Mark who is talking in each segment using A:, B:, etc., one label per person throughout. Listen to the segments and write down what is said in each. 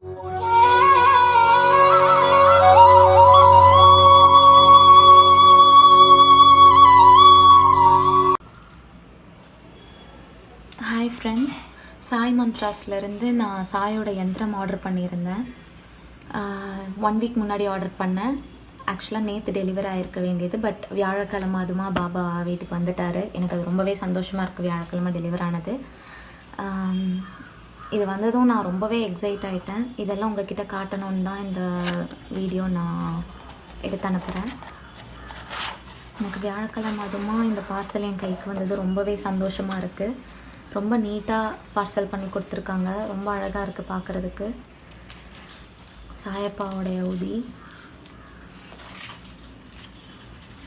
A: Hi friends, Sai மந்த்ராஸ்லேருந்து நான் சாயோட யந்திரம் order பண்ணியிருந்தேன். 1 week முன்னாடி ஆர்டர் பண்ணேன். ஆக்சுவலாக நேற்று டெலிவரி ஆகிருக்க வேண்டியது, பட் வியாழக்கிழமை அதுமா பாபா வீட்டுக்கு வந்துட்டார். எனக்கு அது ரொம்பவே சந்தோஷமாக இருக்குது, வியாழக்கிழமை டெலிவரி ஆனது. இது வந்ததும் நான் ரொம்பவே எக்ஸைட் ஆகிட்டேன். இதெல்லாம் உங்ககிட்ட காட்டணுன்னு தான் இந்த வீடியோ நான் எடுத்து அனுப்புகிறேன். எனக்கு வியாழக்கிழமை அதுமா இந்த பார்சல் என் கைக்கு வந்தது ரொம்பவே சந்தோஷமாக இருக்குது. ரொம்ப நீட்டாக பார்சல் பண்ணி கொடுத்துருக்காங்க. ரொம்ப அழகாக இருக்குது பார்க்குறதுக்கு. சாயப்பாவுடைய உதி,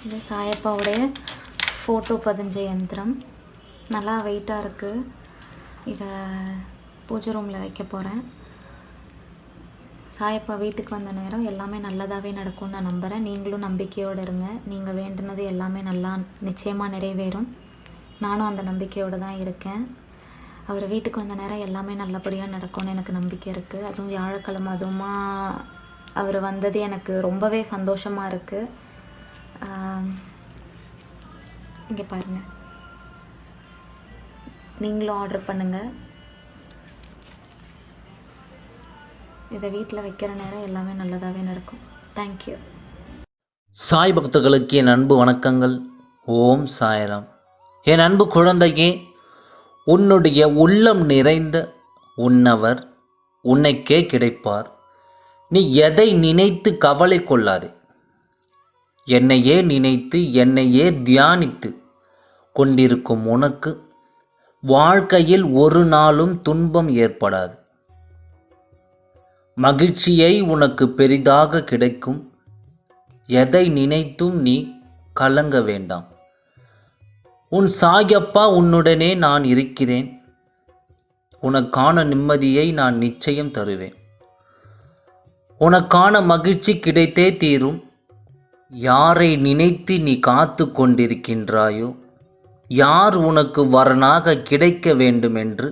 A: இது சாயப்பாவுடைய ஃபோட்டோ பதிஞ்ச யந்திரம். நல்லா வெயிட்டாக இருக்குது. இதை பூஜை ரூமில் வைக்க போகிறேன். சாயப்பா வீட்டுக்கு வந்த நேரம் எல்லாமே நல்லதாகவே நடக்கும்னு நான் நம்புகிறேன். நீங்களும் நம்பிக்கையோடு இருங்க. நீங்கள் வேண்டுனது எல்லாமே நல்லா நிச்சயமாக நிறைவேறும். நானும் அந்த நம்பிக்கையோடு தான் இருக்கேன். அவர் வீட்டுக்கு வந்த நேரம் எல்லாமே நல்லபடியாக நடக்கும்னு எனக்கு நம்பிக்கை இருக்குது. அதுவும் வியாழக்கிழமை அதுவுமா அவர் வந்தது எனக்கு ரொம்பவே சந்தோஷமாக இருக்குது. இங்கே பாருங்கள், நீங்களும் ஆர்டர் பண்ணுங்கள். இதை வீட்டில் வைக்கிற நேரம் எல்லாமே நல்லதாகவே நடக்கும். தேங்க்யூ.
B: சாய் பக்தர்களுக்கு என் அன்பு வணக்கங்கள். ஓம் சாய்ராம். என் அன்பு குழந்தையே, உன்னுடைய உள்ளம் நிறைந்த உன்னவர் உன்னைக்கே கிடைப்பார். நீ எதை நினைத்து கவலை கொள்ளாதே. என்னையே நினைத்து என்னையே தியானித்து கொண்டிருக்கும் உனக்கு வாழ்க்கையில் ஒரு நாளும் துன்பம் ஏற்படாது. மகிழ்ச்சியை உனக்கு பெரிதாக கிடைக்கும். எதை நினைத்தும் நீ கலங்க வேண்டாம். உன் சாயப்பா உன்னுடனே நான் இருக்கிறேன். உனக்கான நிம்மதியை நான் நிச்சயம் தருவேன். உனக்கான மகிழ்ச்சி கிடைத்தே தீரும். யாரை நினைத்து நீ காத்து கொண்டிருக்கின்றாயோ, யார் உனக்கு வரனாக கிடைக்க வேண்டும் என்று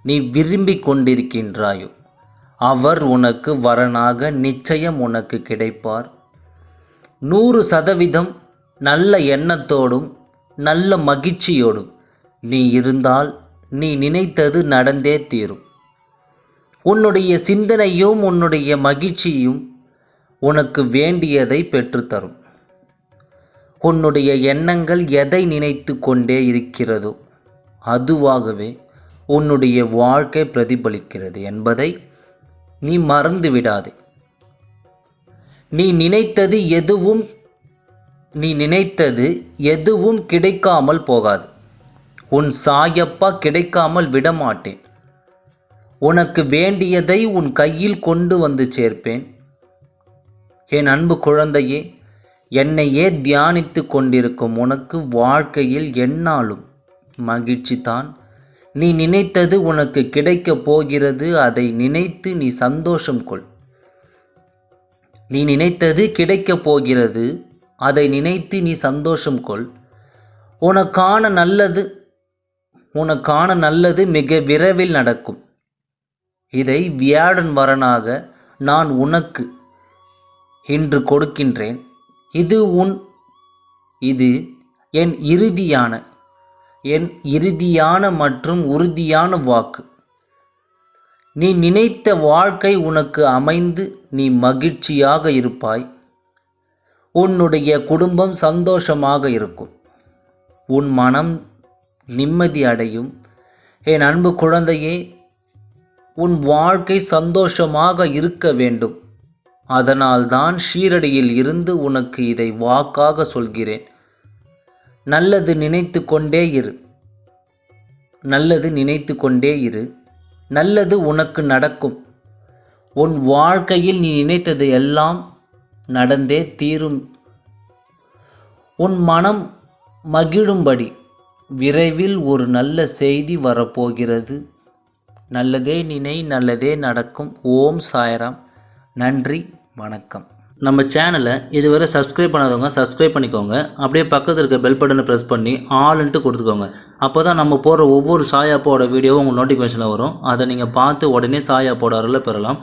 B: நீ விரும்பி கொண்டிருக்கின்றாயோ, அவர் உனக்கு வரனாக நிச்சயம் உனக்கு கிடைப்பார். 100% நல்ல எண்ணத்தோடும் நல்ல மகிழ்ச்சியோடும் நீ இருந்தால் நீ நினைத்தது நடந்தே தீரும். உன்னுடைய சிந்தனையும் உன்னுடைய மகிழ்ச்சியும் உனக்கு வேண்டியதை பெற்றுத்தரும். உன்னுடைய எண்ணங்கள் எதை நினைத்து கொண்டே இருக்கிறதோ அதுவாகவே உன்னுடைய வாழ்க்கை பிரதிபலிக்கிறது என்பதை நீ மறந்து விடாதே. நீ நினைத்தது எதுவும் கிடைக்காமல் போகாது. உன் சாயப்பா கிடைக்காமல் விடமாட்டேன். உனக்கு வேண்டியதை உன் கையில் கொண்டு வந்து சேர்ப்பேன். என் அன்பு குழந்தையே, என்னையே தியானித்து கொண்டிருக்கும் உனக்கு வாழ்க்கையில் எந்நாளும் மகிழ்ச்சி தான். நீ நினைத்தது உனக்கு கிடைக்கப் போகிறது. அதை நினைத்து நீ சந்தோஷம் கொள். நீ நினைத்தது கிடைக்கப் போகிறது. அதை நினைத்து நீ சந்தோஷம் கொள். உனக்கான நல்லது மிக விரைவில் நடக்கும். இதை வியாழன் வரனாக நான் உனக்கு இன்று கொடுக்கின்றேன். இது என் இறுதியான மற்றும் உறுதியான வாக்கு. நீ நினைத்த வாழ்க்கை உனக்கு அமைந்து நீ மகிழ்ச்சியாக இருப்பாய். உன்னுடைய குடும்பம் சந்தோஷமாக இருக்கும். உன் மனம் நிம்மதி அடையும். என் அன்பு குழந்தையே, உன் வாழ்க்கை சந்தோஷமாக இருக்க வேண்டும். அதனால்தான் ஷீரடியில் இருந்து உனக்கு இதை வாக்காக சொல்கிறேன். நல்லது நினைத்து கொண்டே இரு. நல்லது உனக்கு நடக்கும். உன் வாழ்க்கையில் நீ நினைத்தது எல்லாம் நடந்தே தீரும். உன் மனம் மகிழும்படி விரைவில் ஒரு நல்ல செய்தி வரப்போகிறது. நல்லதே நினை, நல்லதே நடக்கும். ஓம் சாய்ராம். நன்றி, வணக்கம். நம்ம சேனலை இதுவரை சப்ஸ்கிரைப் பண்ணாதவங்க சப்ஸ்கிரைப் பண்ணிக்கோங்க. அப்படியே பக்கத்தில் இருக்க பெல் பட்டனை ப்ரெஸ் பண்ணி ஆல்ன்ட்டு கொடுத்துக்கோங்க. அப்போ தான் நம்ம போடுற ஒவ்வொரு சாயாப்போட வீடியோவும் உங்கள் நோட்டிஃபிகேஷனில் வரும். அதை நீங்கள் பார்த்து உடனே சாயாப்போட அருளை பெறலாம்.